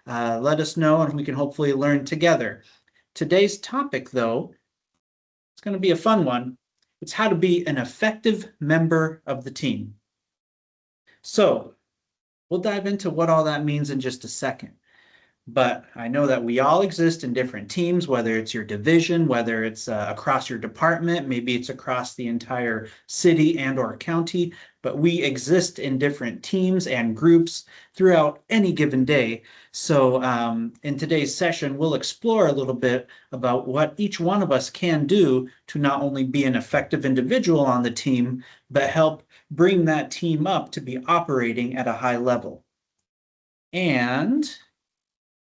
let us know and we can hopefully learn together. Today's topic, though, it's going to be a fun one. It's how to be an effective member of the team. So we'll dive into what all that means in just a second. But I know that we all exist in different teams, whether it's your division, whether it's across your department, maybe it's across the entire city and or county, but we exist in different teams and groups throughout any given day. So in today's session, we'll explore a little bit about what each one of us can do to not only be an effective individual on the team, but help bring that team up to be operating at a high level. And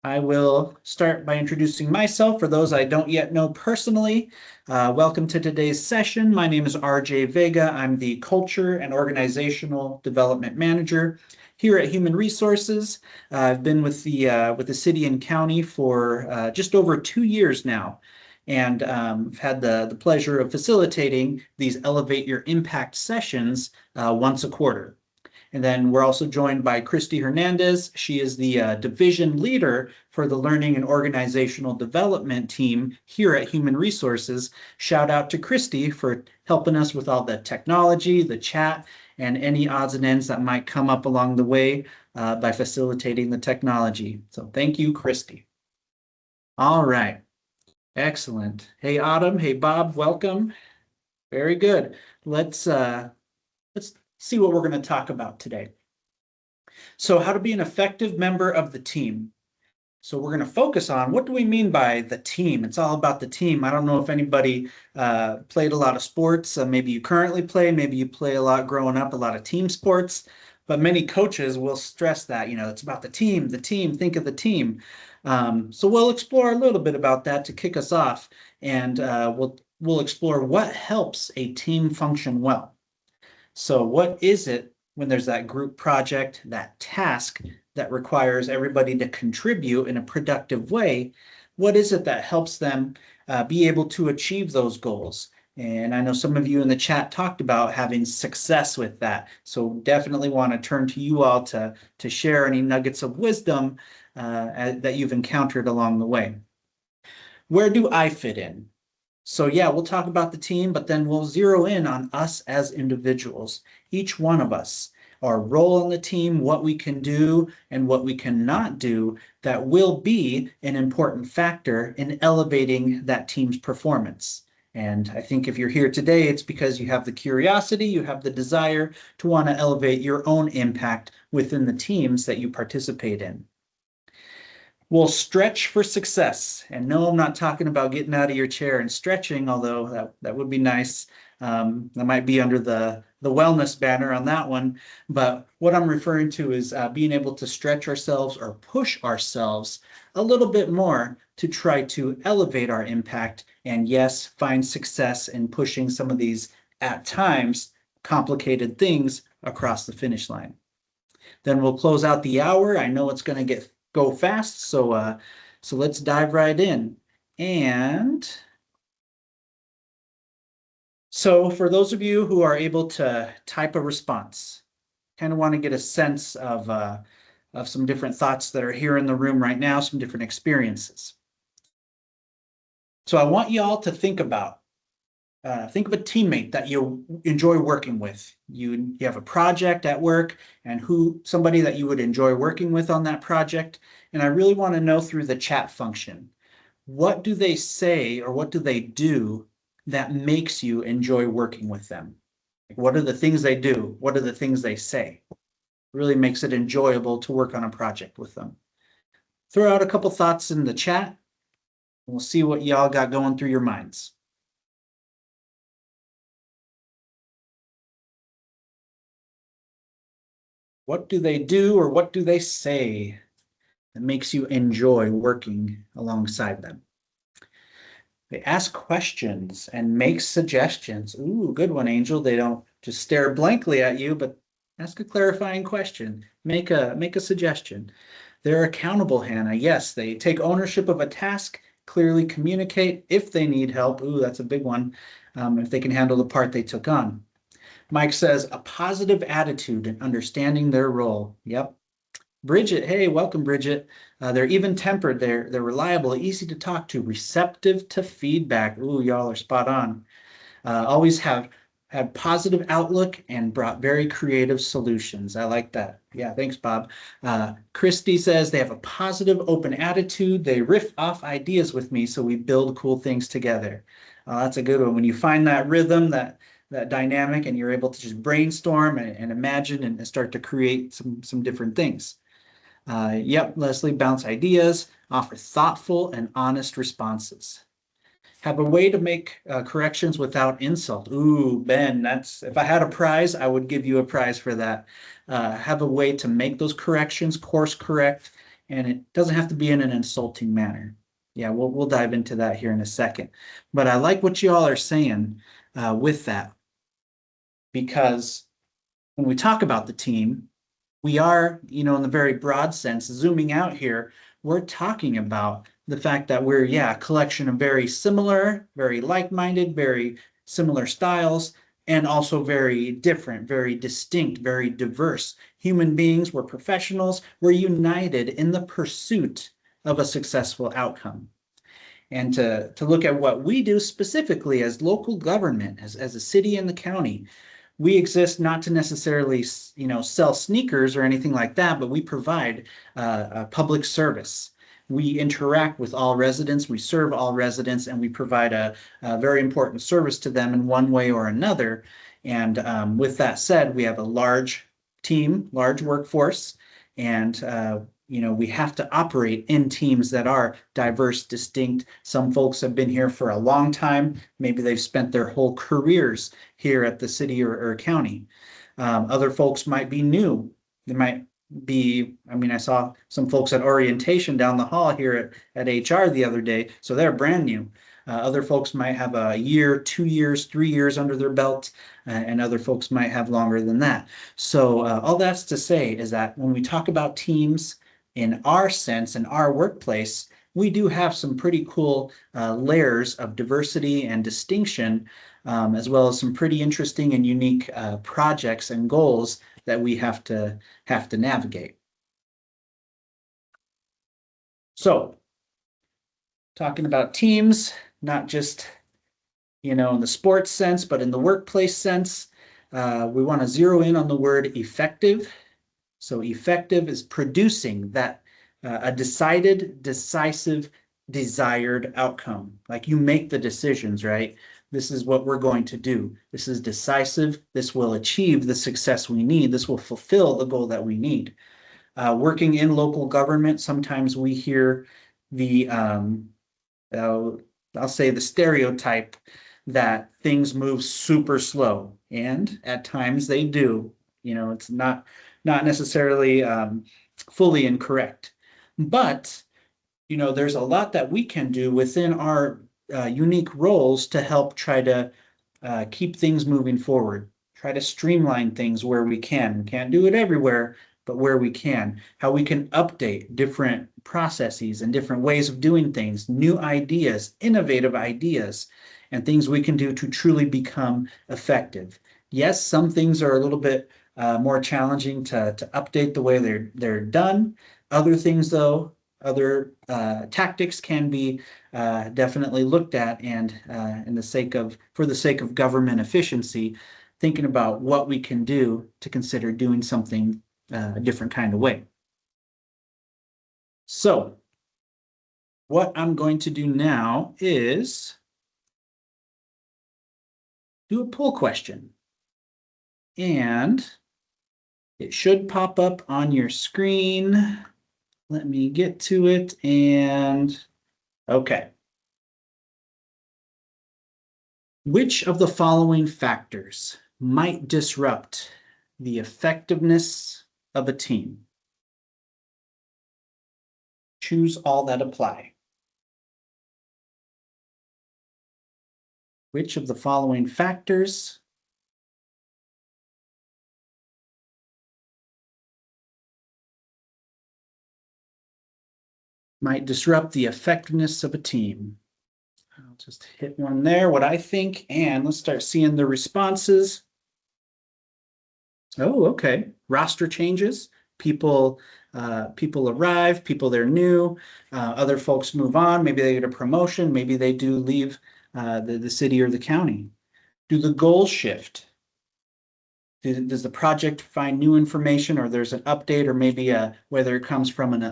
I will start by introducing myself for those I don't yet know personally. Welcome to today's session. My name is RJ Vega. I'm the Culture and Organizational Development Manager here at Human Resources. I've been with the city and county for just over 2 years now, and I've had the pleasure of facilitating these Elevate Your Impact sessions once a quarter. And then we're also joined by Christy Hernandez. She is the division leader for the Learning and Organizational Development team here at Human Resources. Shout out to Christy for helping us with all the technology, the chat, and any odds and ends that might come up along the way by facilitating the technology. So thank you, Christy. All right. Excellent. Hey, Autumn. Hey, Bob. Welcome. Very good. Let's see what we're going to talk about today. So how to be an effective member of the team. So we're going to focus on what do we mean by the team? It's all about the team. I don't know if anybody played a lot of sports. Maybe you currently play, maybe you play a lot growing up, a lot of team sports, but many coaches will stress that, it's about the team, think of the team. So we'll explore a little bit about that to kick us off, and we'll explore what helps a team function well. So what is it when there's that group project, that task that requires everybody to contribute in a productive way? What is it that helps them be able to achieve those goals? And I know some of you in the chat talked about having success with that. So definitely want to turn to you all to share any nuggets of wisdom that you've encountered along the way. Where do I fit in? So yeah, we'll talk about the team, but then we'll zero in on us as individuals, each one of us, our role on the team, what we can do and what we cannot do that will be an important factor in elevating that team's performance. And I think if you're here today, it's because you have the curiosity, you have the desire to want to elevate your own impact within the teams that you participate in. We'll stretch for success. And no, I'm not talking about getting out of your chair and stretching, although that would be nice. That might be under the wellness banner on that one. But what I'm referring to is being able to stretch ourselves or push ourselves a little bit more to try to elevate our impact and, yes, find success in pushing some of these, at times, complicated things across the finish line. Then we'll close out the hour. I know it's going to go fast, so let's dive right in. And so for those of you who are able to type a response, kind of want to get a sense of some different thoughts that are here in the room right now, some different experiences. So I want you all to think of a teammate that you enjoy working with. You have a project at work and somebody that you would enjoy working with on that project. And I really want to know through the chat function, what do they say or what do they do that makes you enjoy working with them? What are the things they do? What are the things they say? It really makes it enjoyable to work on a project with them. Throw out a couple thoughts in the chat, and we'll see what y'all got going through your minds. What do they do or what do they say that makes you enjoy working alongside them? They ask questions and make suggestions. Ooh, good one, Angel. They don't just stare blankly at you, but ask a clarifying question. Make a suggestion. They're accountable, Hannah. Yes, they take ownership of a task, clearly communicate if they need help. Ooh, that's a big one. If they can handle the part they took on. Mike says a positive attitude and understanding their role. Yep. Bridget, hey, welcome, Bridget. They're even-tempered. They're reliable, easy to talk to, receptive to feedback. Ooh, y'all are spot on. Always have had positive outlook and brought very creative solutions. I like that. Yeah, thanks, Bob. Christy says they have a positive, open attitude. They riff off ideas with me, so we build cool things together. That's a good one. When you find that rhythm, that dynamic, and you're able to just brainstorm and imagine and start to create some different things. Yep, Leslie, bounce ideas, offer thoughtful and honest responses. Have a way to make corrections without insult. Ooh, Ben, that's if I had a prize, I would give you a prize for that. Have a way to make those corrections, course correct, and it doesn't have to be in an insulting manner. Yeah, we'll dive into that here in a second. But I like what you all are saying with that, because when we talk about the team, we are, in the very broad sense, zooming out here, we're talking about the fact that we're, yeah, a collection of very similar, very like-minded, very similar styles, and also very different, very distinct, very diverse human beings. We're professionals. We're united in the pursuit of a successful outcome. And to look at what we do specifically as local government, as a city and the county, we exist not to necessarily, sell sneakers or anything like that, but we provide a public service. We interact with all residents, we serve all residents, and we provide a very important service to them in one way or another. And with that said, we have a large team, large workforce, and we have to operate in teams that are diverse, distinct. Some folks have been here for a long time. Maybe they've spent their whole careers here at the city or county. Other folks might be new. They might be, I saw some folks at orientation down the hall here at HR the other day, so they're brand new. Other folks might have a year, 2 years, 3 years under their belt, and other folks might have longer than that. So all that's to say is that when we talk about teams in our sense, in our workplace, we do have some pretty cool layers of diversity and distinction, as well as some pretty interesting and unique projects and goals that we have to navigate. So, talking about teams, not just in the sports sense, but in the workplace sense, we want to zero in on the word effective. So effective is producing that a decided, decisive, desired outcome. Like you make the decisions, right? This is what we're going to do. This is decisive. This will achieve the success we need. This will fulfill the goal that we need. Working in local government, sometimes we hear the, I'll say the stereotype that things move super slow. And at times they do. It's not necessarily fully incorrect. But, there's a lot that we can do within our unique roles to help try to keep things moving forward, try to streamline things where we can. We can't do it everywhere, but where we can, how we can update different processes and different ways of doing things, new ideas, innovative ideas, and things we can do to truly become effective. Yes, some things are a little bit more challenging to update the way they're done. Other things, though, other tactics can be definitely looked at, and for the sake of government efficiency, thinking about what we can do to consider doing something a different kind of way. So, what I'm going to do now is do a poll question, and it should pop up on your screen. Let me get to it, and okay. Which of the following factors might disrupt the effectiveness of a team? Choose all that apply. Which of the following factors might disrupt the effectiveness of a team? I'll just hit one there, what I think, and let's start seeing the responses. Oh, okay. Roster changes. People people arrive, people they're new, other folks move on, maybe they get a promotion, maybe they do leave the city or the county. Do the goals shift? Does the project find new information, or there's an update, or maybe whether it comes from an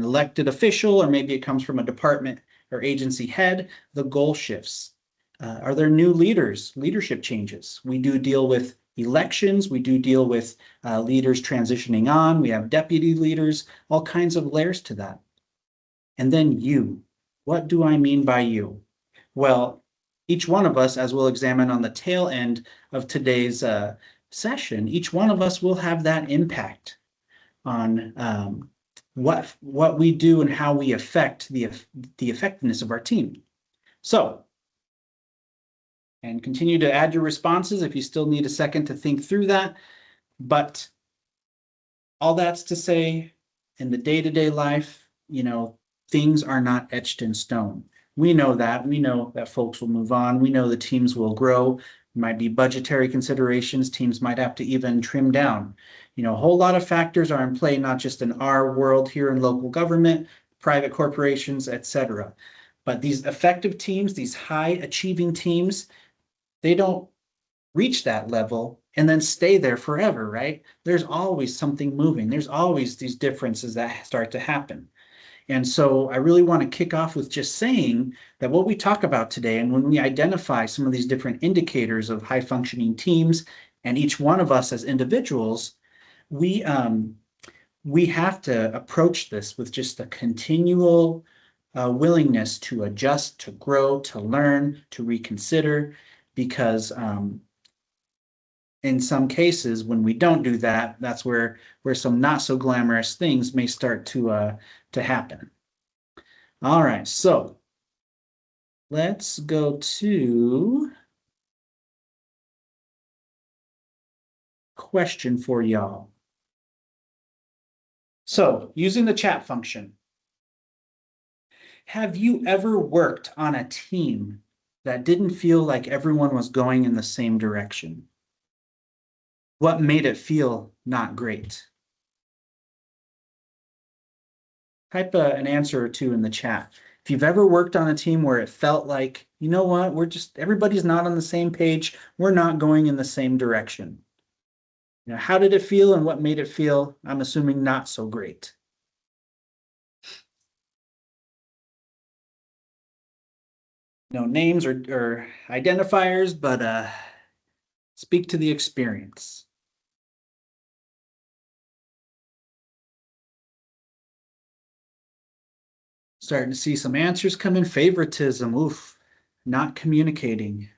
elected official, or maybe it comes from a department or agency head, the goal shifts. Are there new leaders, leadership changes? We do deal with elections. We do deal with leaders transitioning on. We have deputy leaders, all kinds of layers to that. And then you. What do I mean by you? Well, each one of us, as we'll examine on the tail end of today's session, each one of us will have that impact on what we do and how we affect the effectiveness of our team. So, and continue to add your responses if you still need a second to think through that. But all that's to say, in the day-to-day life, things are not etched in stone. We know that. We know that folks will move on. We know the teams will grow. Might be budgetary considerations. Teams might have to even trim down. A whole lot of factors are in play, not just in our world here in local government, private corporations, etc. But these effective teams, these high achieving teams, they don't reach that level and then stay there forever, right? There's always something moving. There's always these differences that start to happen. And so I really want to kick off with just saying that what we talk about today, and when we identify some of these different indicators of high functioning teams and each one of us as individuals, we have to approach this with just a continual willingness to adjust, to grow, to learn, to reconsider, because in some cases, when we don't do that, that's where some not so glamorous things may start to happen. All right, so let's go to question for y'all. So, using the chat function, have you ever worked on a team that didn't feel like everyone was going in the same direction? What made it feel not great? Type an answer or two in the chat. If you've ever worked on a team where it felt like, you know what, everybody's not on the same page, we're not going in the same direction. How did it feel and what made it feel, I'm assuming, not so great? No names or identifiers, but speak to the experience. Starting to see some answers come in. Favoritism, oof, not communicating.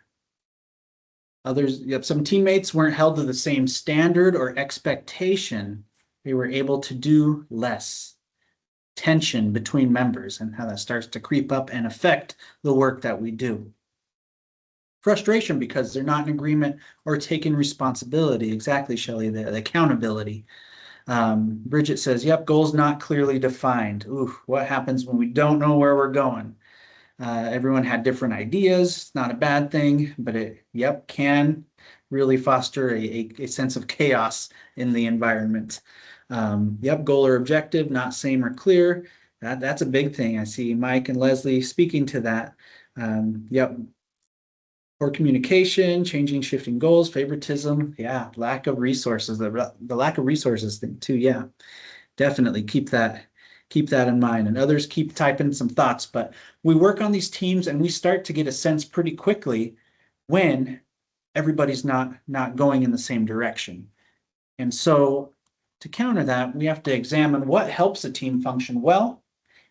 Others, some teammates weren't held to the same standard or expectation. They were able to do less. Tension between members and how that starts to creep up and affect the work that we do. Frustration because they're not in agreement or taking responsibility. Exactly, Shelley, the accountability. Bridget says, yep, goals not clearly defined. Ooh, what happens when we don't know where we're going? Everyone had different ideas. It's not a bad thing, but it, can really foster a sense of chaos in the environment. Goal or objective, not same or clear. That's a big thing. I see Mike and Leslie speaking to that. Poor communication, changing, shifting goals, favoritism. Yeah, lack of resources. The lack of resources thing too. Yeah, definitely keep that in mind. And others keep typing some thoughts. But we work on these teams and we start to get a sense pretty quickly when everybody's not going in the same direction. And so to counter that, we have to examine what helps a team function well.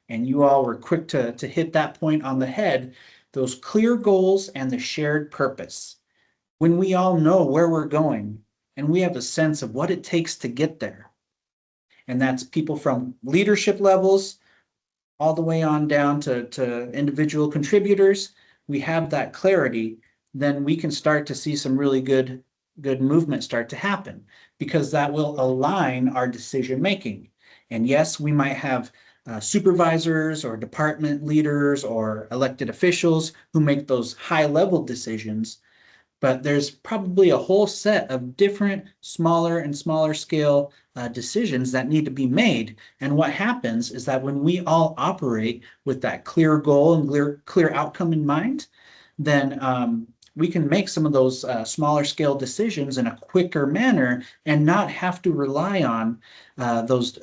And you all were quick to hit that point on the head, those clear goals and the shared purpose. When we all know where we're going and we have a sense of what it takes to get there. And that's people from leadership levels all the way on down to individual contributors. We have that clarity, then we can start to see some really good movement start to happen, because that will align our decision making. And yes, we might have supervisors or department leaders or elected officials who make those high level decisions, but there's probably a whole set of different smaller and smaller scale decisions that need to be made. And what happens is that when we all operate with that clear goal and clear outcome in mind, then we can make some of those smaller scale decisions in a quicker manner and not have to rely on those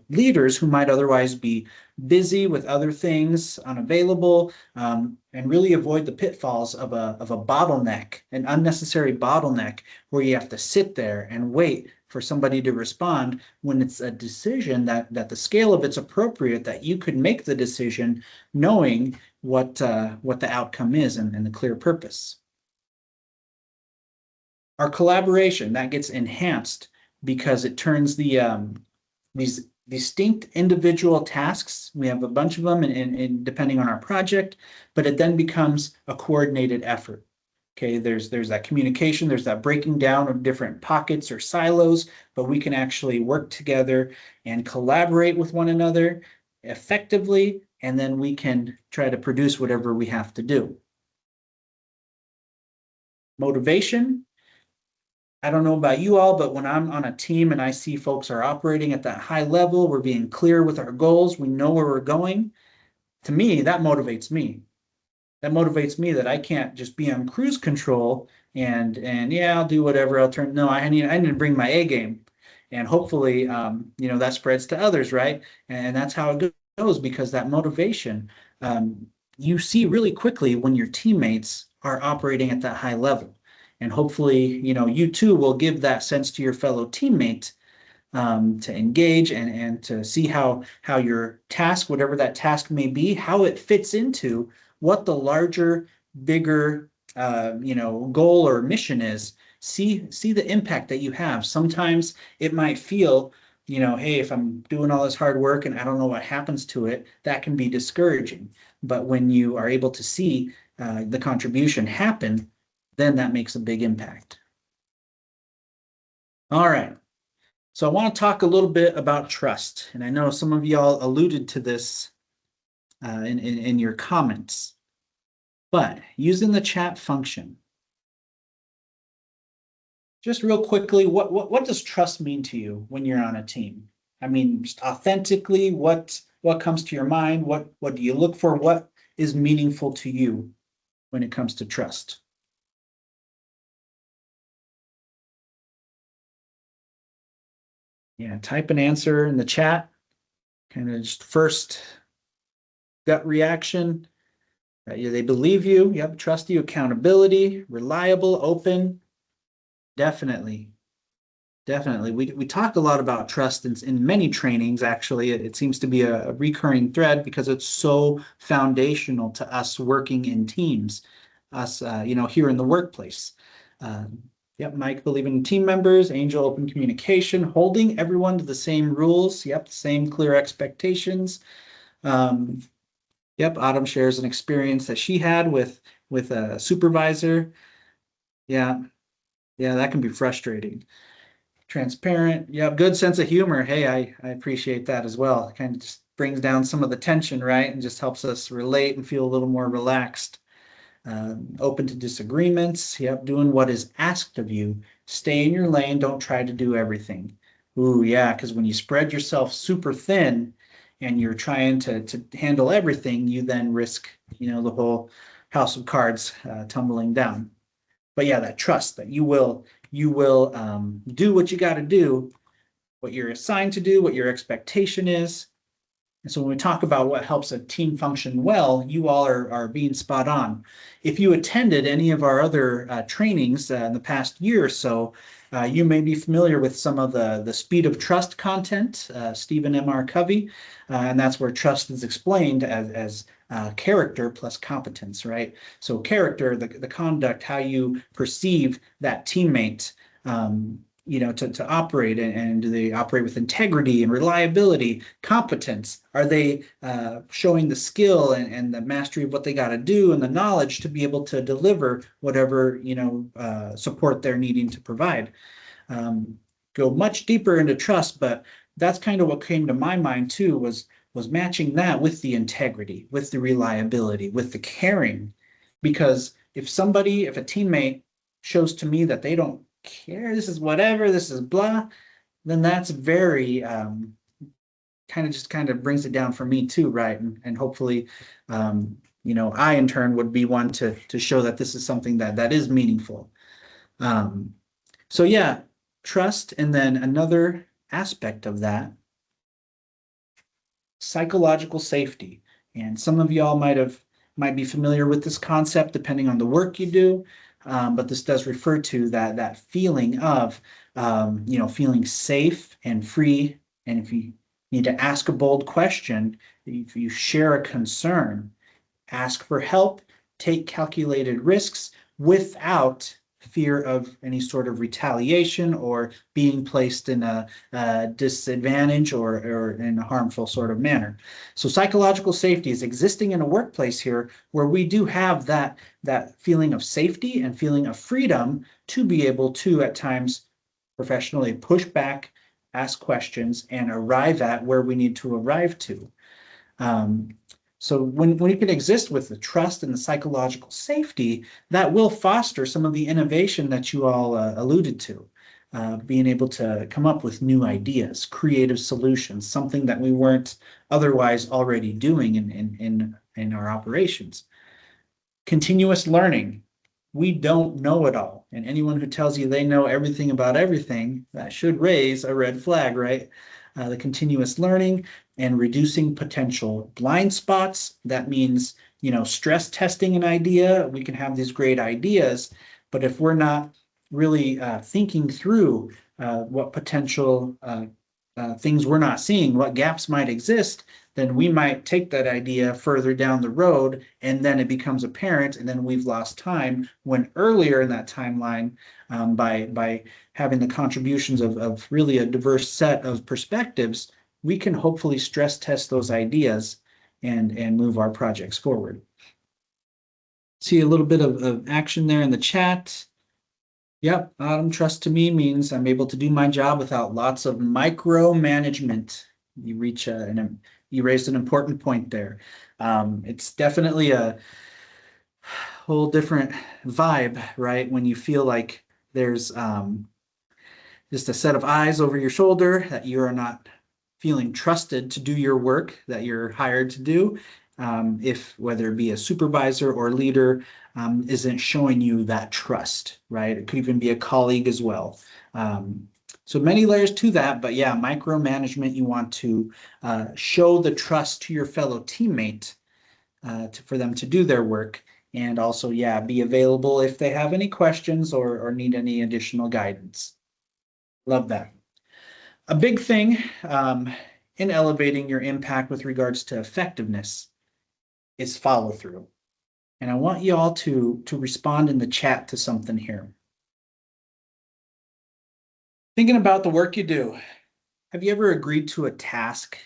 leaders who might otherwise be busy with other things, unavailable, and really avoid the pitfalls of a bottleneck, an unnecessary bottleneck where you have to sit there and wait for somebody to respond when it's a decision that the scale of it's appropriate, that you could make the decision knowing what the outcome is and the clear purpose. Our collaboration, that gets enhanced because it turns these distinct individual tasks, we have a bunch of them in depending on our project, but it then becomes a coordinated effort. Okay, there's that communication, there's that breaking down of different pockets or silos, but we can actually work together and collaborate with one another effectively, and then we can try to produce whatever we have to do. Motivation. I don't know about you all, but when I'm on a team and I see folks are operating at that high level, we're being clear with our goals, we know where we're going, to me, that motivates me. That motivates me that I can't just be on cruise control and yeah, I'll do whatever. No, I need to bring my A game, and hopefully, that spreads to others, right? And that's how it goes, because that motivation, you see really quickly when your teammates are operating at that high level, and hopefully, you too will give that sense to your fellow teammate, to engage and to see how your task, whatever that task may be, how it fits into what the larger, bigger, goal or mission is. See the impact that you have. Sometimes it might feel, hey, if I'm doing all this hard work and I don't know what happens to it, that can be discouraging. But when you are able to see the contribution happen, then that makes a big impact. All right. So I want to talk a little bit about trust. And I know some of y'all alluded to this in your comments. But using the chat function, just real quickly, what does trust mean to you when you're on a team? I mean, just authentically, what comes to your mind? What do you look for? What is meaningful to you when it comes to trust? Yeah, type an answer in the chat. Kind of just first gut reaction. They believe you. Yep, trust you. Accountability, reliable, open. Definitely. Definitely. We talked a lot about trust in many trainings, actually. It seems to be a recurring thread because it's so foundational to us working in teams, us, here in the workplace. Yep, Mike, believing in team members, Angel, open communication, holding everyone to the same rules. Yep, same clear expectations. Yep, Autumn shares an experience that she had with a supervisor. Yeah, that can be frustrating. Transparent. Yeah, good sense of humor. Hey, I appreciate that as well. It kind of just brings down some of the tension, right? And just helps us relate and feel a little more relaxed. Open to disagreements. Yep, doing what is asked of you. Stay in your lane. Don't try to do everything. Ooh, yeah, because when you spread yourself super thin and you're trying to handle everything, you then risk, the whole house of cards tumbling down. But yeah, that trust that you will do what you got to do, what you're assigned to do, what your expectation is. And so when we talk about what helps a team function well, you all are being spot on. If you attended any of our other trainings in the past year or so, you may be familiar with some of the speed of trust content, Stephen M.R. Covey, and that's where trust is explained as character plus competence, right? So character, the conduct, how you perceive that teammate, to operate, and do they operate with integrity and reliability? Competence, are they showing the skill and the mastery of what they got to do and the knowledge to be able to deliver whatever support they're needing to provide? Go much deeper into trust, but that's kind of what came to my mind too, was matching that with the integrity, with the reliability, with the caring. Because if a teammate shows to me that they don't care, this is whatever, this is blah, then that's very kind of brings it down for me too, right? And hopefully, I in turn would be one to show that this is something that is meaningful. So yeah, trust, and then another aspect of that, psychological safety. And some of y'all might be familiar with this concept depending on the work you do. But this does refer to that feeling of feeling safe and free. And if you need to ask a bold question, if you share a concern, ask for help, take calculated risks without fear of any sort of retaliation or being placed in a disadvantage or in a harmful sort of manner. So psychological safety is existing in a workplace here where we do have that feeling of safety and feeling of freedom to be able to at times professionally push back, ask questions, and arrive at where we need to arrive to. So when you can exist with the trust and the psychological safety, that will foster some of the innovation that you all alluded to, being able to come up with new ideas, creative solutions, something that we weren't otherwise already doing in our operations. Continuous learning. We don't know it all. And anyone who tells you they know everything about everything, that should raise a red flag, right? The continuous learning and reducing potential blind spots. That means, stress testing an idea. We can have these great ideas, but if we're not really thinking through what potential things we're not seeing, what gaps might exist, then we might take that idea further down the road, and then it becomes apparent, and then we've lost time, when earlier in that timeline, by having the contributions of really a diverse set of perspectives, we can hopefully stress test those ideas and move our projects forward. See a little bit of action there in the chat. Yep, trust to me means I'm able to do my job without lots of micromanagement. You raised an important point there. It's definitely a whole different vibe, right? When you feel like there's just a set of eyes over your shoulder, that you are not feeling trusted to do your work that you're hired to do. If whether it be a supervisor or leader isn't showing you that trust, right? It could even be a colleague as well. So many layers to that, but yeah, micromanagement, you want to show the trust to your fellow teammate for them to do their work, and also, yeah, be available if they have any questions or need any additional guidance. Love that. A big thing in elevating your impact with regards to effectiveness is follow through. And I want you all to respond in the chat to something here. Thinking about the work you do, have you ever agreed to a task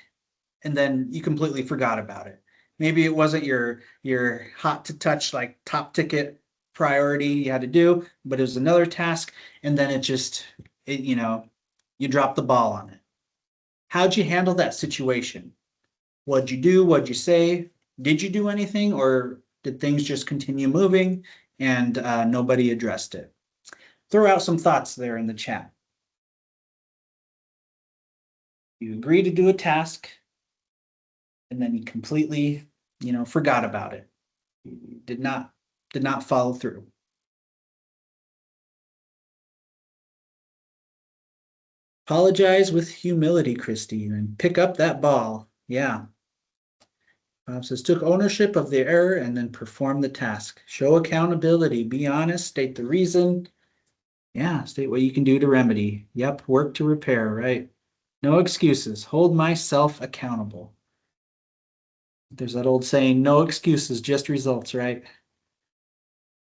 and then you completely forgot about it? Maybe it wasn't your hot to touch, like top ticket priority you had to do, but it was another task, and then you dropped the ball on it. How'd you handle that situation? What'd you do? What'd you say? Did you do anything, or did things just continue moving and nobody addressed it? Throw out some thoughts there in the chat. You agree to do a task, and then you completely, forgot about it. You did not follow through. Apologize with humility, Christy, and pick up that ball. Yeah. Bob says, took ownership of the error and then perform the task. Show accountability. Be honest. State the reason. Yeah, state what you can do to remedy. Yep, work to repair, right? No excuses. Hold myself accountable. There's that old saying, no excuses, just results, right?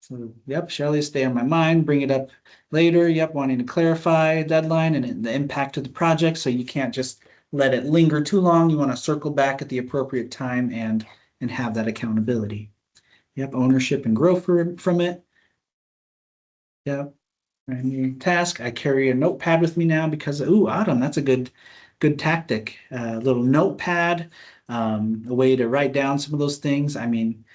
So, yep, Shelley, stay on my mind, bring it up later. Yep, wanting to clarify deadline and the impact of the project. So you can't just let it linger too long. You want to circle back at the appropriate time and have that accountability. Yep, ownership and growth from it. Yep. Task. I carry a notepad with me now because, Autumn, that's a good tactic. Little notepad, a way to write down some of those things. I mean,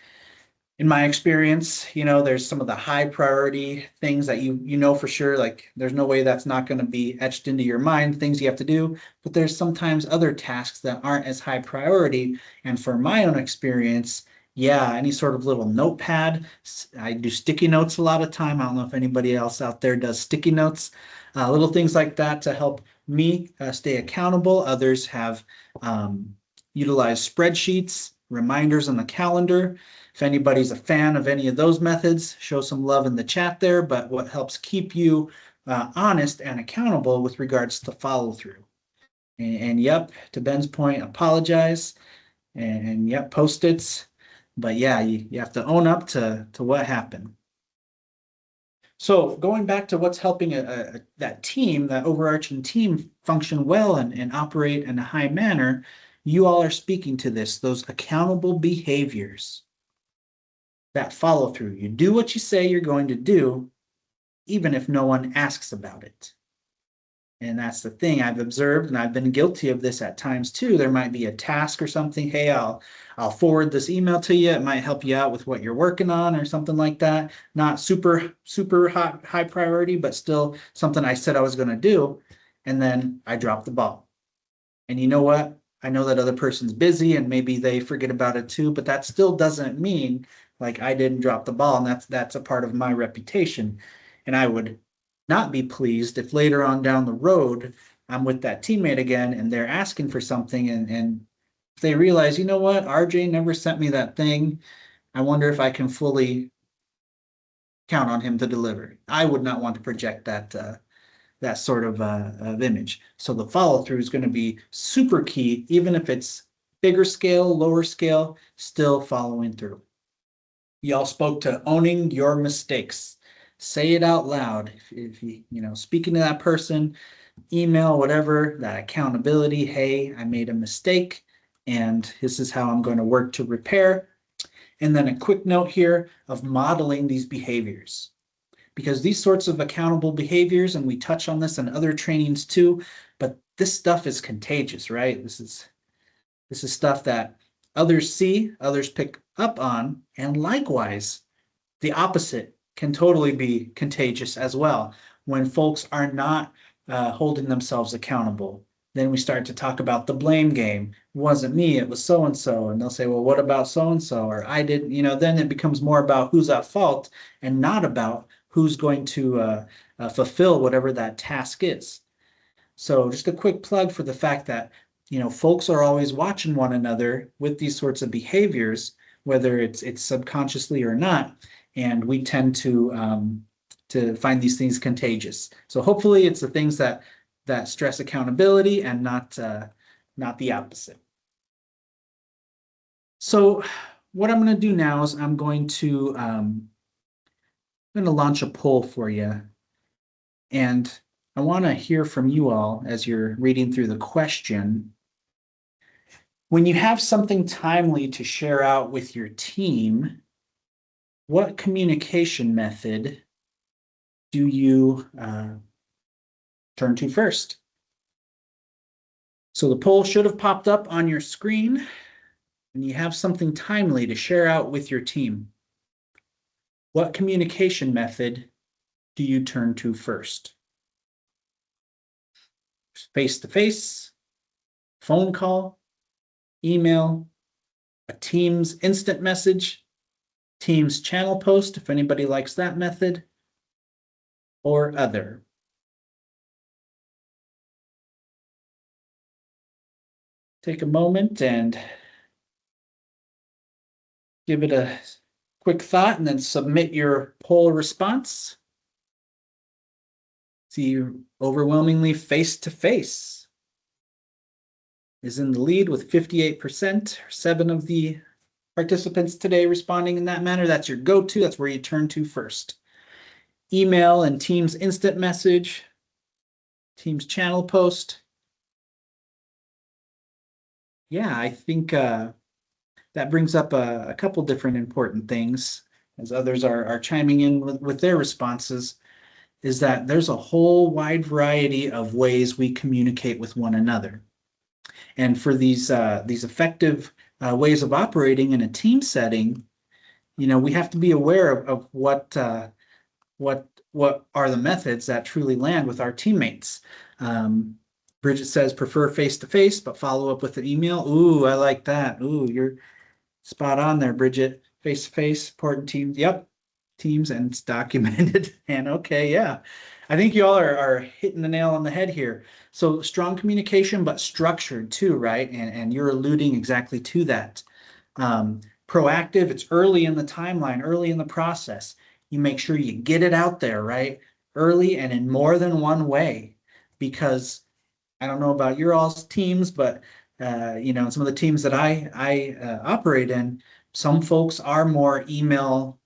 In my experience, there's some of the high priority things that you know for sure, like there's no way that's not going to be etched into your mind, things you have to do. But there's sometimes other tasks that aren't as high priority. And for my own experience, yeah, any sort of little notepad. I do sticky notes a lot of time. I don't know if anybody else out there does sticky notes, little things like that to help me stay accountable. Others have utilized spreadsheets, reminders on the calendar. If anybody's a fan of any of those methods, show some love in the chat there. But what helps keep you honest and accountable with regards to follow through. And yep, to Ben's point, apologize. And yep, post-its. But yeah, you have to own up to what happened. So going back to what's helping that team, that overarching team function well and operate in a high manner, you all are speaking to this, those accountable behaviors, that follow through. You do what you say you're going to do, even if no one asks about it. And that's the thing I've observed, and I've been guilty of this at times too. There might be a task or something. Hey, I'll forward this email to you. It might help you out with what you're working on or something like that. Not super high priority, but still something I said I was going to do. And then I drop the ball. And you know what? I know that other person's busy and maybe they forget about it too, but that still doesn't mean like I didn't drop the ball, and that's a part of my reputation. And I would not be pleased if later on down the road I'm with that teammate again and they're asking for something, and if they realize, you know what, RJ never sent me that thing, I wonder if I can fully count on him to deliver. I would not want to project that sort of image. So the follow through is going to be super key, even if it's bigger scale, lower scale, still following through. Y'all spoke to owning your mistakes. Say it out loud. If you, speaking to that person, email, whatever, that accountability. Hey, I made a mistake and this is how I'm going to work to repair. And then a quick note here of modeling these behaviors, because these sorts of accountable behaviors, and we touch on this in other trainings too, but this stuff is contagious, right? This is stuff that others see, others pick up on, and likewise, the opposite can totally be contagious as well. When folks are not holding themselves accountable, then we start to talk about the blame game. It wasn't me, it was so-and-so. And they'll say, well, what about so-and-so? Or I didn't, then it becomes more about who's at fault and not about who's going to fulfill whatever that task is. So just a quick plug for the fact that, folks are always watching one another with these sorts of behaviors, whether it's subconsciously or not, and we tend to find these things contagious. So hopefully it's the things that stress accountability and not the opposite. So what I'm going to do now is I'm going to launch a poll for you, and I want to hear from you all as you're reading through the question. When you have something timely to share out with your team, what communication method do you turn to first? So the poll should have popped up on your screen, and you have something timely to share out with your team. What communication method do you turn to first? Face-to-face, phone call, email, a Teams instant message, Teams channel post, if anybody likes that method, or other. Take a moment and give it a quick thought and then submit your poll response. See, overwhelmingly face-to-face is in the lead with 58%, 7 of the participants today responding in that manner. That's your go-to. That's where you turn to first. Email and Teams instant message, Teams channel post. Yeah, I think that brings up a couple different important things as others are chiming in with their responses, is that there's a whole wide variety of ways we communicate with one another. And for these effective ways of operating in a team setting, we have to be aware of what are the methods that truly land with our teammates. Bridget says prefer face-to-face, but follow up with an email. Ooh, I like that. Ooh, you're spot on there, Bridget. Face-to-face, important teams. Yep, teams, and it's documented. And okay, yeah. I think you all are hitting the nail on the head here. So strong communication, but structured too, right? And you're alluding exactly to that. Proactive, it's early in the timeline, early in the process. You make sure you get it out there, right? Early and in more than one way, because I don't know about your all's teams, but some of the teams that I operate in, some folks are more email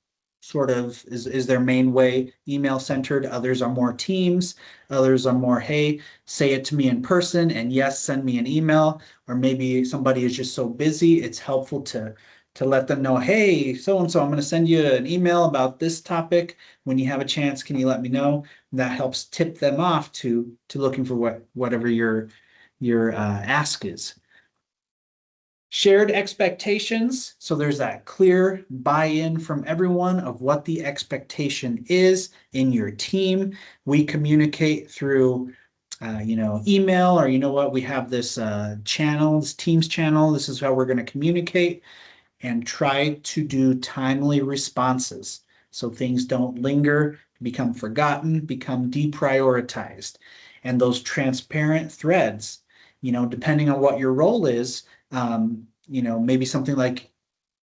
sort of is their main way, email centered. Others are more teams. Others are more, hey, say it to me in person, and yes, send me an email. Or maybe somebody is just so busy, it's helpful to let them know, hey, so and so, I'm going to send you an email about this topic. When you have a chance, can you let me know? That helps tip them off to looking for whatever your ask is. Shared expectations. So there's that clear buy-in from everyone of what the expectation is in your team. We communicate through email, or we have this channel, this Teams channel. This is how we're going to communicate, and try to do timely responses so things don't linger, become forgotten, become deprioritized. And those transparent threads, depending on what your role is, maybe something like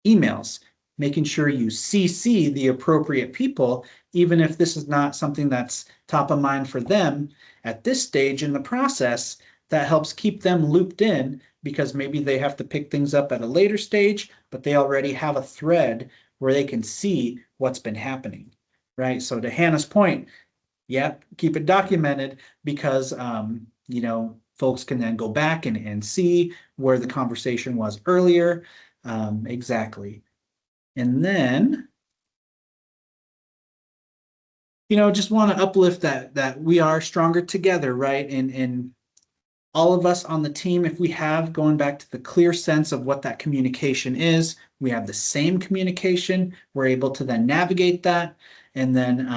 emails, making sure you CC the appropriate people, even if this is not something that's top of mind for them at this stage in the process. That helps keep them looped in, because maybe they have to pick things up at a later stage, but they already have a thread where they can see what's been happening, right? So to Hannah's point, yeah, keep it documented, because folks can then go back and see where the conversation was earlier. Exactly. And then, just want to uplift that we are stronger together, right? And all of us on the team, if we have, going back to the clear sense of what that communication is, we have the same communication, we're able to then navigate that. And then,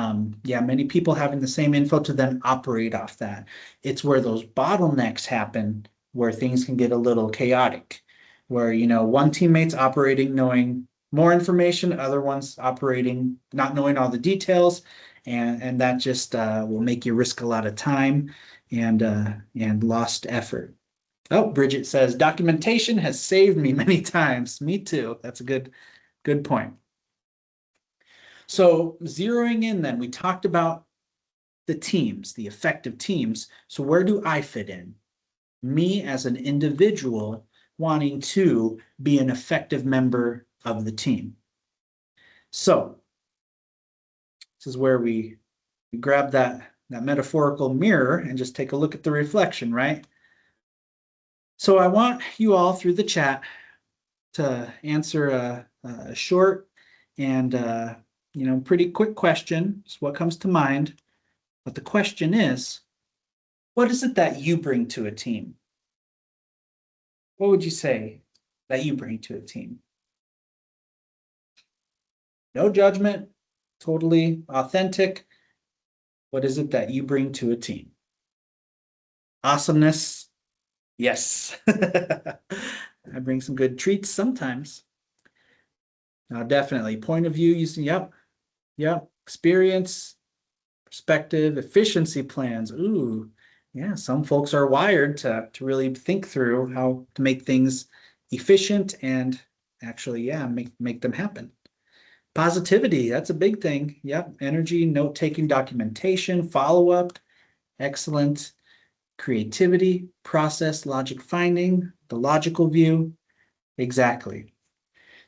many people having the same info to then operate off that. It's where those bottlenecks happen, where things can get a little chaotic, where, one teammate's operating knowing more information, other one's operating not knowing all the details. And that just will make you risk a lot of time and lost effort. Oh, Bridget says documentation has saved me many times. Me too. That's a good point. So zeroing in, then we talked about the teams, the effective teams. So where do I fit in? Me as an individual wanting to be an effective member of the team. So this is where we grab that metaphorical mirror and just take a look at the reflection, right? So I want you all through the chat to answer a short and pretty quick question. It's what comes to mind. But the question is, what is it that you bring to a team? What would you say that you bring to a team? No judgment, totally authentic. What is it that you bring to a team? Awesomeness. Yes. I bring some good treats sometimes. Definitely. Point of view, using, yep. Experience, perspective, efficiency plans. Ooh, yeah. Some folks are wired to really think through how to make things efficient and actually, make them happen. Positivity, that's a big thing. Yep. Energy, note-taking, documentation, follow-up. Excellent. Creativity, process, logic finding, the logical view. Exactly.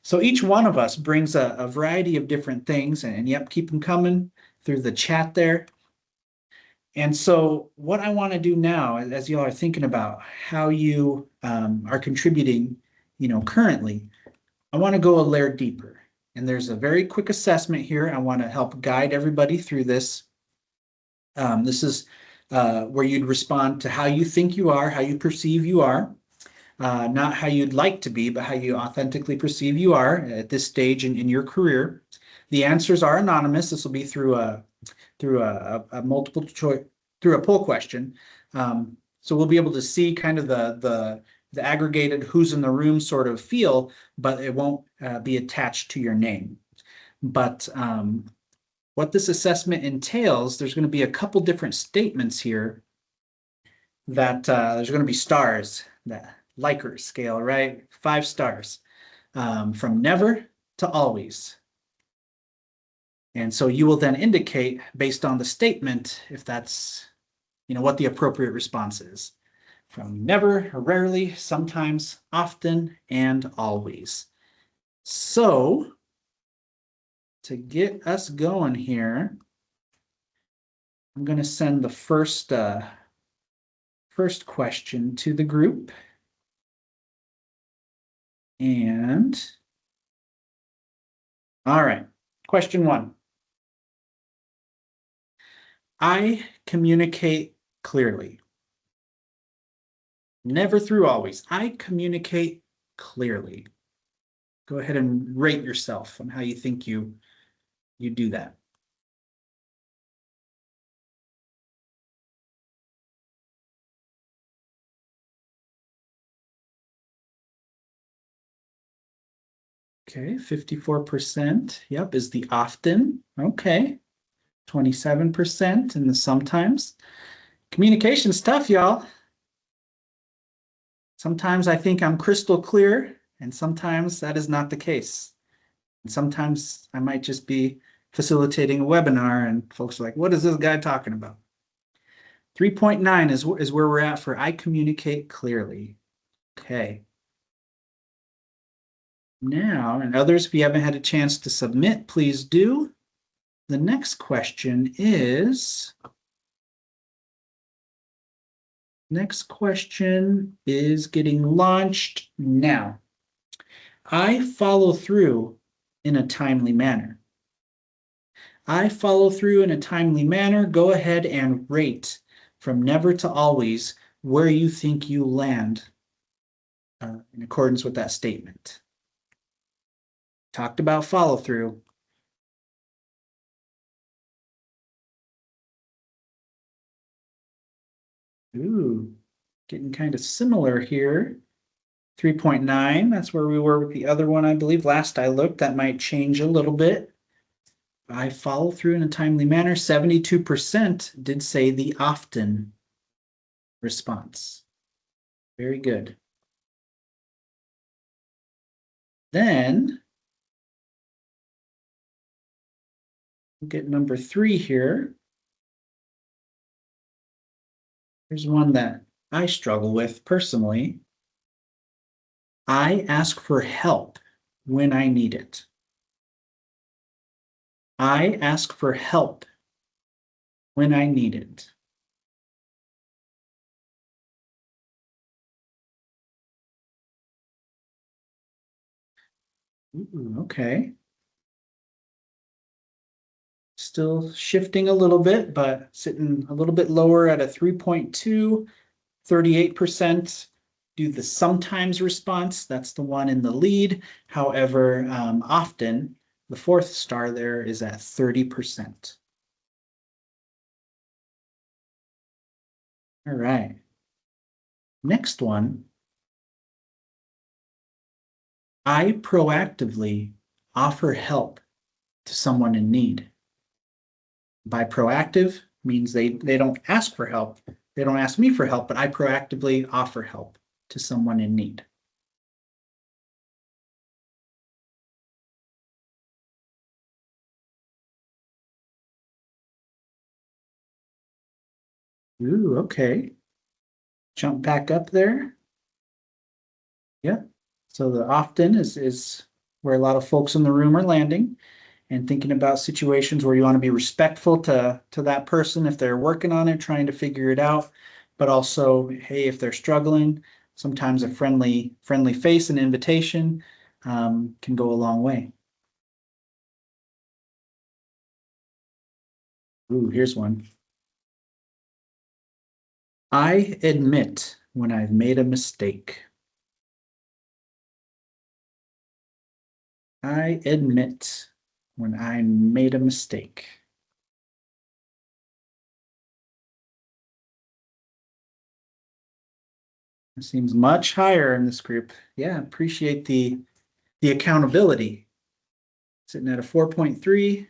So each one of us brings a variety of different things, and yep, keep them coming through the chat there. And so what I want to do now, as you all are thinking about how you are contributing, currently, I want to go a layer deeper. And there's a very quick assessment here. I want to help guide everybody through this. This is where you'd respond to how you think you are, how you perceive you are. not how you'd like to be, but how you authentically perceive you are at this stage in your career. The answers are anonymous. This will be through a multiple choice, through a poll question. So we'll be able to see kind of the aggregated who's in the room sort of feel, but it won't be attached to your name. But what this assessment entails, there's going to be a couple different statements here that there's going to be stars, that Likert scale, right? 5 stars, from never to always. And so you will then indicate based on the statement if that's, what the appropriate response is. From never, rarely, sometimes, often, and always. So to get us going here, I'm going to send the first question to the group. And all right, question 1. I communicate clearly. Never through always. I communicate clearly. Go ahead and rate yourself on how you think you do that. Okay, 54%. Yep, is the often. Okay. 27% in the sometimes. Communication's tough, y'all. Sometimes I think I'm crystal clear, and sometimes that is not the case. And sometimes I might just be facilitating a webinar and folks are like, what is this guy talking about? 3.9 is where we're at for I communicate clearly. Okay. Now, and others, if you haven't had a chance to submit, please do. The next question is getting launched now. I follow through in a timely manner. I follow through in a timely manner. Go ahead and rate from never to always where you think you land in accordance with that statement. Talked about follow through. Ooh, getting kind of similar here. 3.9, that's where we were with the other one, I believe. Last I looked, that might change a little bit. I follow through in a timely manner. 72% did say the often response. Very good. Then we'll get number 3 here. Here's one that I struggle with personally. I ask for help when I need it. I ask for help when I need it. Ooh, okay. Still shifting a little bit, but sitting a little bit lower at a 3.2, 38% do the sometimes response. That's the one in the lead. However, often, the 4th star there is at 30%. All right. Next one. I proactively offer help to someone in need. By proactive means they don't ask for help. They don't ask me for help, but I proactively offer help to someone in need. Ooh, okay. Jump back up there. Yeah. So the often is where a lot of folks in the room are landing and thinking about situations where you want to be respectful to that person if they're working on it, trying to figure it out, but also, hey, if they're struggling, sometimes a friendly face and invitation can go a long way. Ooh, here's one. I admit when I've made a mistake. I admit when I made a mistake. It seems much higher in this group. Yeah, appreciate the accountability. Sitting at a 4.3.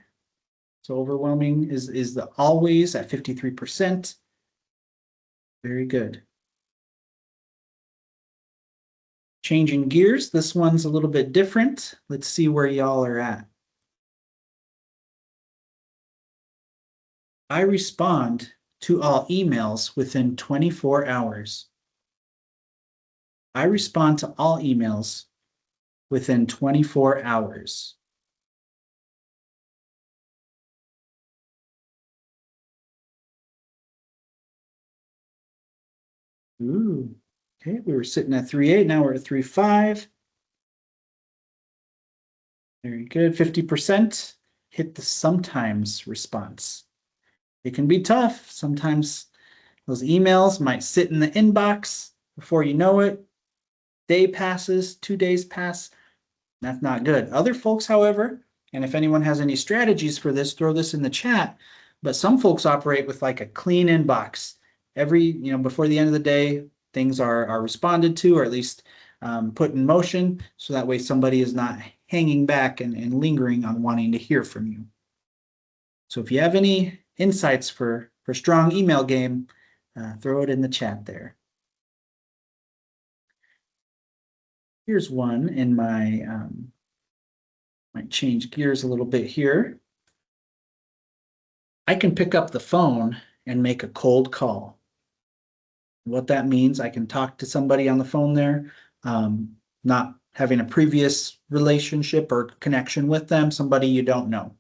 So overwhelming is the always at 53%. Very good. Changing gears, this one's a little bit different. Let's see where y'all are at. I respond to all emails within 24 hours. I respond to all emails within 24 hours. Ooh, okay, we were sitting at 3.8, now we're at 3.5. Very good, 50% hit the sometimes response. It can be tough. Sometimes those emails might sit in the inbox before you know it. Day passes, 2 days pass. That's not good. Other folks, however, and if anyone has any strategies for this, throw this in the chat. But some folks operate with like a clean inbox. Before the end of the day, things are responded to, or at least put in motion. So that way somebody is not hanging back and lingering on wanting to hear from you. So if you have any insights for strong email game, throw it in the chat there. Here's one in my, might change gears a little bit here. I can pick up the phone and make a cold call. What that means, I can talk to somebody on the phone there, not having a previous relationship or connection with them, somebody you don't know.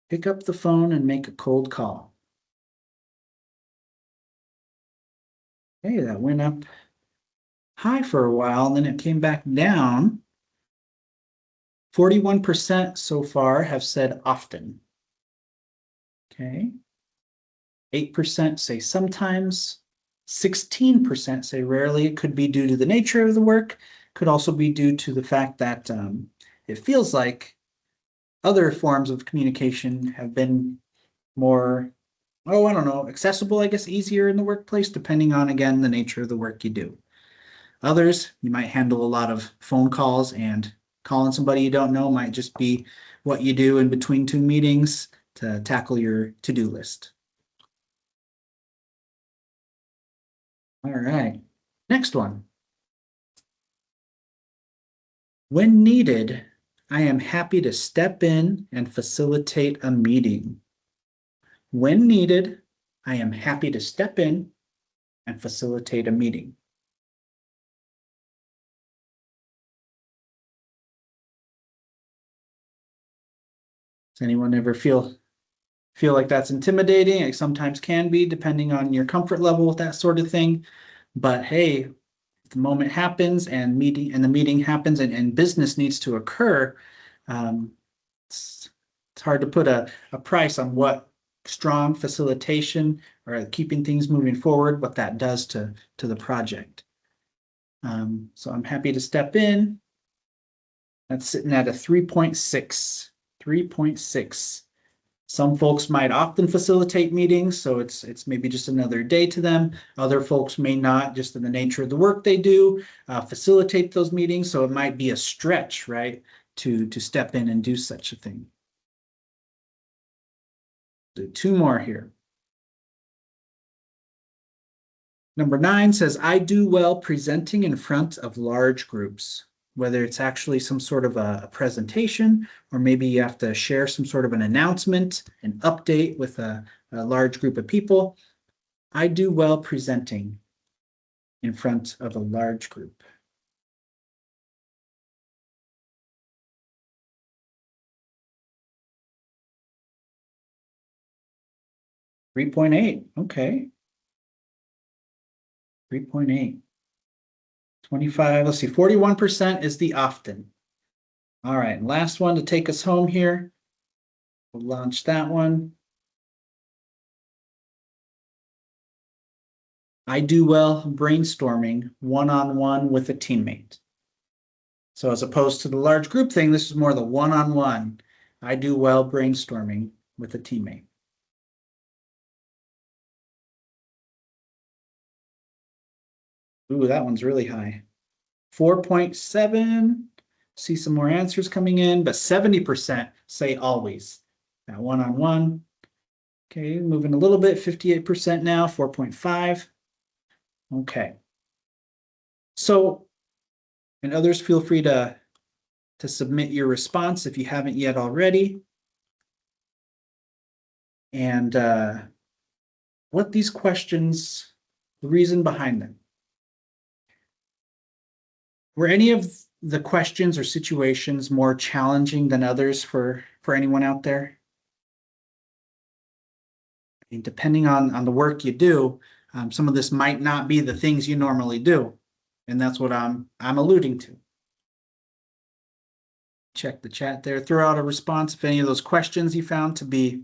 Pick up the phone and make a cold call. Hey, that went up high for a while, and then it came back down. 41% so far have said often. Okay. 8% say sometimes. 16% say rarely. It could be due to the nature of the work. Could also be due to the fact that it feels like other forms of communication have been more, I don't know, accessible, I guess, easier in the workplace, depending on, again, the nature of the work you do. Others, you might handle a lot of phone calls, and calling somebody you don't know might just be what you do in between two meetings to tackle your to-do list. All right, next one. When needed, I am happy to step in and facilitate a meeting. When needed, I am happy to step in and facilitate a meeting. Does anyone ever feel like that's intimidating? It sometimes can be, depending on your comfort level with that sort of thing. But hey, if the moment happens and the meeting happens and business needs to occur, it's hard to put a price on what strong facilitation or keeping things moving forward, what that does to the project. So I'm happy to step in. That's sitting at a 3.6. 3.6. Some folks might often facilitate meetings, so it's maybe just another day to them. Other folks may not, just in the nature of the work they do, facilitate those meetings. So it might be a stretch, right, to step in and do such a thing. Do two more here. Number 9 says, I do well presenting in front of large groups, whether it's actually some sort of a presentation, or maybe you have to share some sort of an announcement, an update with a large group of people. I do well presenting in front of a large group. $3.8, okay. 3.8. 25, let's see, 41% is the often. All right, last one to take us home here. We'll launch that one. I do well brainstorming one-on-one with a teammate. So as opposed to the large group thing, this is more the one-on-one. I do well brainstorming with a teammate. Ooh, that one's really high. 4.7. See some more answers coming in, but 70% say always. That one-on-one. Okay, moving a little bit, 58% now, 4.5. Okay. So, and others feel free to submit your response if you haven't yet already. And what these questions, the reason behind them. Were any of the questions or situations more challenging than others for anyone out there? I mean, depending on the work you do, some of this might not be the things you normally do. And that's what I'm alluding to. Check the chat there, throw out a response if any of those questions you found to be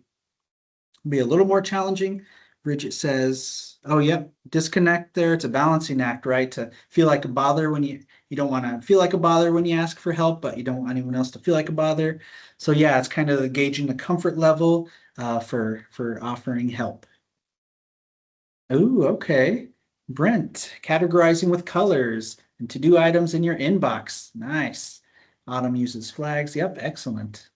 a little more challenging. Bridget says, oh, yep, disconnect there. It's a balancing act, right? To feel like a bother when you don't want to feel like a bother when you ask for help, but you don't want anyone else to feel like a bother. So yeah, it's kind of gauging the comfort level for offering help. Ooh, okay. Brent, categorizing with colors and to-do items in your inbox. Nice. Autumn uses flags. Yep, excellent.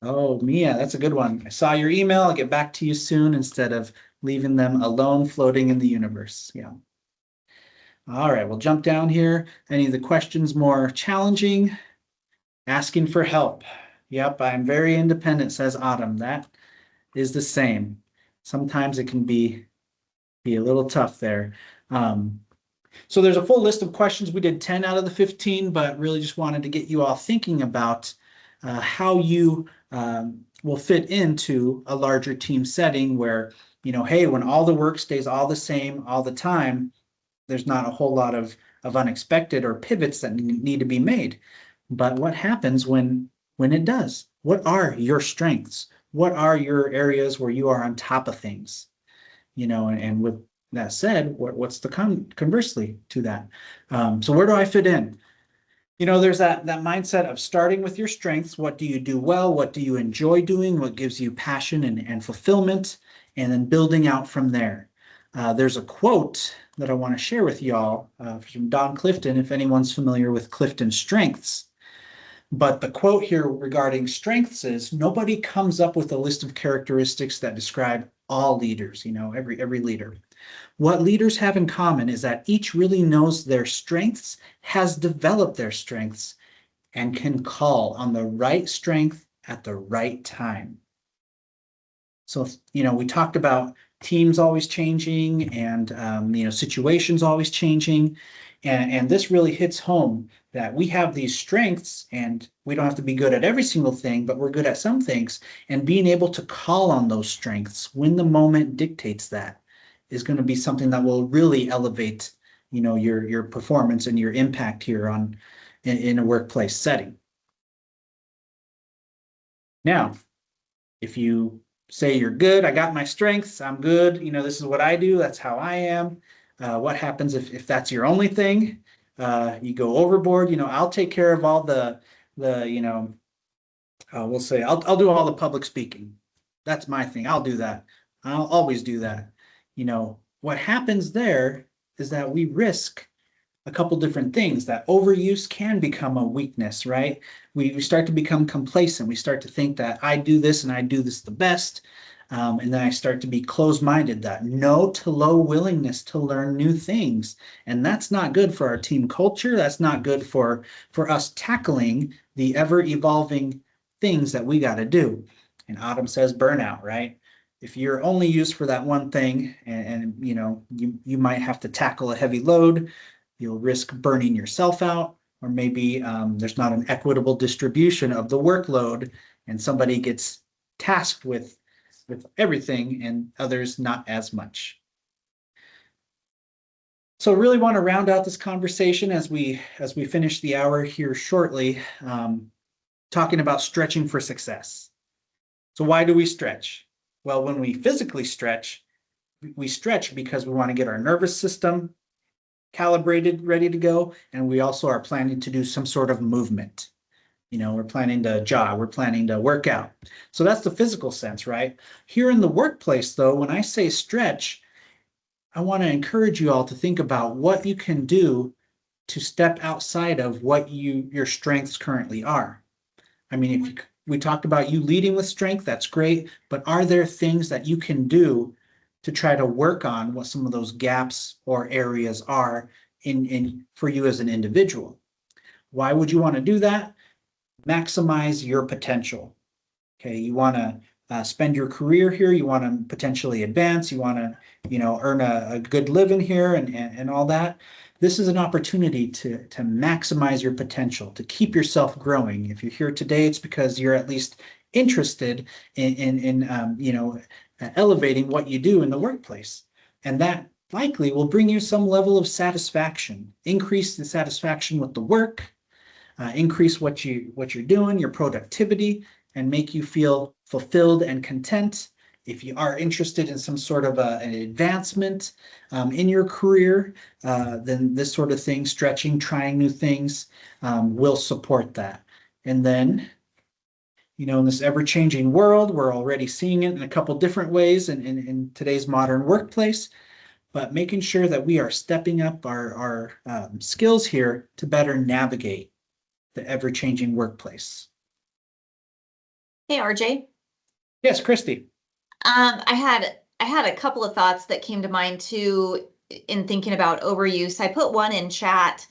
Oh, Mia, that's a good one. I saw your email. I'll get back to you soon instead of leaving them alone floating in the universe. Yeah. All right, we'll jump down here. Any of the questions more challenging? Asking for help. Yep, I'm very independent, says Autumn. That is the same. Sometimes it can be a little tough there. So there's a full list of questions. We did 10 out of the 15, but really just wanted to get you all thinking about how you will fit into a larger team setting where, hey, when all the work stays all the same all the time, there's not a whole lot of unexpected or pivots that need to be made. But what happens when it does? What are your strengths? What are your areas where you are on top of things? And with that said, what's the conversely to that? So where do I fit in? There's that mindset of starting with your strengths. What do you do well? What do you enjoy doing? What gives you passion and fulfillment? And then building out from there. There's a quote that I want to share with y'all from Don Clifton, if anyone's familiar with Clifton's strengths. But the quote here regarding strengths is, nobody comes up with a list of characteristics that describe all leaders, every leader. What leaders have in common is that each really knows their strengths, has developed their strengths, and can call on the right strength at the right time. So, we talked about teams always changing and, situations always changing. And this really hits home that we have these strengths and we don't have to be good at every single thing, but we're good at some things. And being able to call on those strengths when the moment dictates that is going to be something that will really elevate, your performance and your impact here in a workplace setting. Now, if you say you're good, I got my strengths, I'm good, this is what I do, that's how I am. What happens if that's your only thing? You go overboard, I'll take care of all we'll say I'll do all the public speaking. That's my thing. I'll do that. I'll always do that. What happens there is that we risk a couple different things. That overuse can become a weakness, right? We start to become complacent. We start to think that I do this and I do this the best. And then I start to be closed-minded, that no to low willingness to learn new things. And that's not good for our team culture. That's not good for us tackling the ever-evolving things that we got to do. And Autumn says burnout, right? If you're only used for that one thing and you might have to tackle a heavy load, you'll risk burning yourself out, or maybe there's not an equitable distribution of the workload and somebody gets tasked with everything and others not as much. So really want to round out this conversation as we finish the hour here shortly, talking about stretching for success. So why do we stretch? Well, when we physically stretch, We stretch because we want to get our nervous system calibrated, ready to go, and we also are planning to do some sort of movement. We're planning to jog, we're planning to work out. So that's the physical sense, right? Here in the workplace, though, when I say stretch, I want to encourage you all to think about what you can do to step outside of what your strengths currently are. I mean, we talked about you leading with strength, that's great, but are there things that you can do to try to work on what some of those gaps or areas are for you as an individual? Why would you want to do that? Maximize your potential. Okay, you want to spend your career here, you want to potentially advance, you want to, earn a good living here and all that. This is an opportunity to maximize your potential, to keep yourself growing. If you're here today, it's because you're at least interested in elevating what you do in the workplace. And that likely will bring you some level of satisfaction, increase the satisfaction with the work, increase what you're doing, your productivity, and make you feel fulfilled and content. If you are interested in some sort of an advancement in your career, then this sort of thing, stretching, trying new things, will support that. And then, in this ever-changing world, we're already seeing it in a couple different ways in today's modern workplace, but making sure that we are stepping up our skills here to better navigate the ever-changing workplace. Hey, RJ. Yes, Christy. I had a couple of thoughts that came to mind too in thinking about overuse. I put one in chat,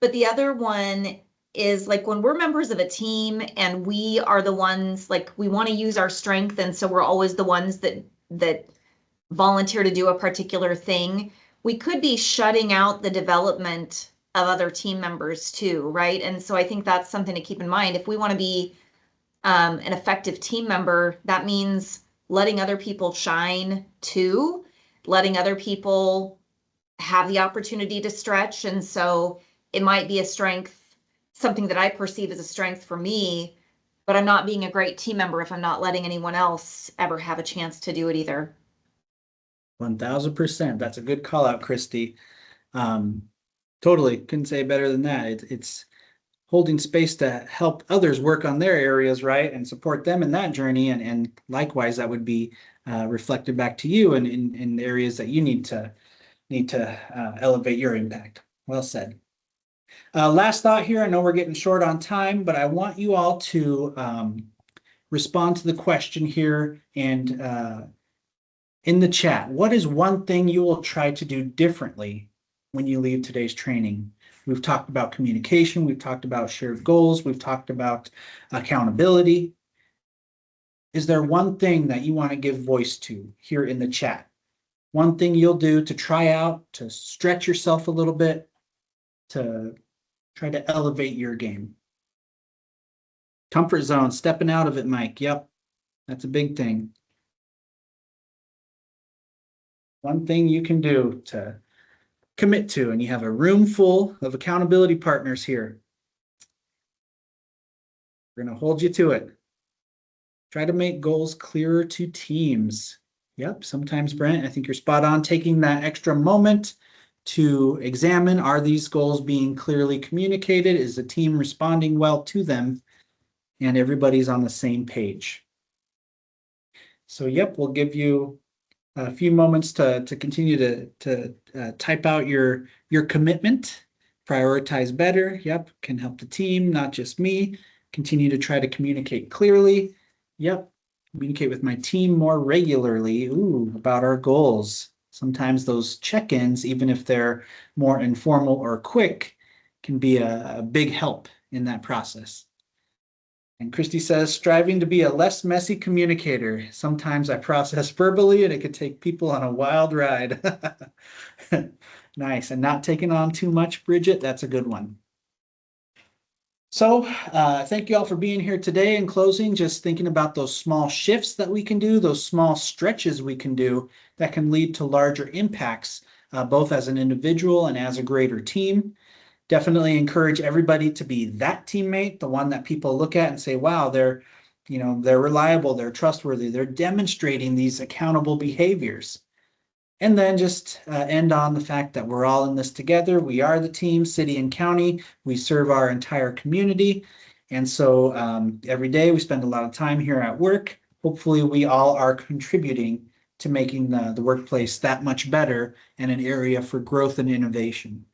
but the other one is like when we're members of a team and we are the ones like we want to use our strength, and so we're always the ones that volunteer to do a particular thing. We could be shutting out the development of other team members too, right? And so I think that's something to keep in mind. If we want to be an effective team member, that means letting other people shine too, letting other people have the opportunity to stretch. And so it might be a strength, something that I perceive as a strength for me, but I'm not being a great team member if I'm not letting anyone else ever have a chance to do it either. 1000%. That's a good call out, Christy. Totally couldn't say better than that. It's holding space to help others work on their areas, right, and support them in that journey. And likewise, that would be reflected back to you in the areas that you need to elevate your impact. Well said. Last thought here. I know we're getting short on time, but I want you all to respond to the question here and in the chat. What is one thing you will try to do differently when you leave today's training? We've talked about communication. We've talked about shared goals. We've talked about accountability. Is there one thing that you want to give voice to here in the chat? One thing you'll do to try out, to stretch yourself a little bit, to try to elevate your game. Comfort zone, stepping out of it, Mike. Yep, that's a big thing. One thing you can do to commit to, and you have a room full of accountability partners here. We're going to hold you to it. Try to make goals clearer to teams. Yep, sometimes, Brent, I think you're spot on, taking that extra moment to examine, are these goals being clearly communicated? Is the team responding well to them? And everybody's on the same page. So, yep, we'll give you a few moments to continue to type out your commitment. Prioritize better. Yep, can help the team, not just me. Continue to try to communicate clearly. Yep, communicate with my team more regularly. Ooh, about our goals. Sometimes those check-ins, even if they're more informal or quick, can be a big help in that process. And Christy says, striving to be a less messy communicator. Sometimes I process verbally and it could take people on a wild ride. Nice. And not taking on too much, Bridget. That's a good one. So thank you all for being here today. In closing, just thinking about those small shifts that we can do, those small stretches we can do that can lead to larger impacts, both as an individual and as a greater team. Definitely encourage everybody to be that teammate, the one that people look at and say, wow, they're reliable, they're trustworthy, they're demonstrating these accountable behaviors. And then just end on the fact that we're all in this together. We are the team, city and county. We serve our entire community. And so every day we spend a lot of time here at work. Hopefully, we all are contributing to making the workplace that much better and an area for growth and innovation.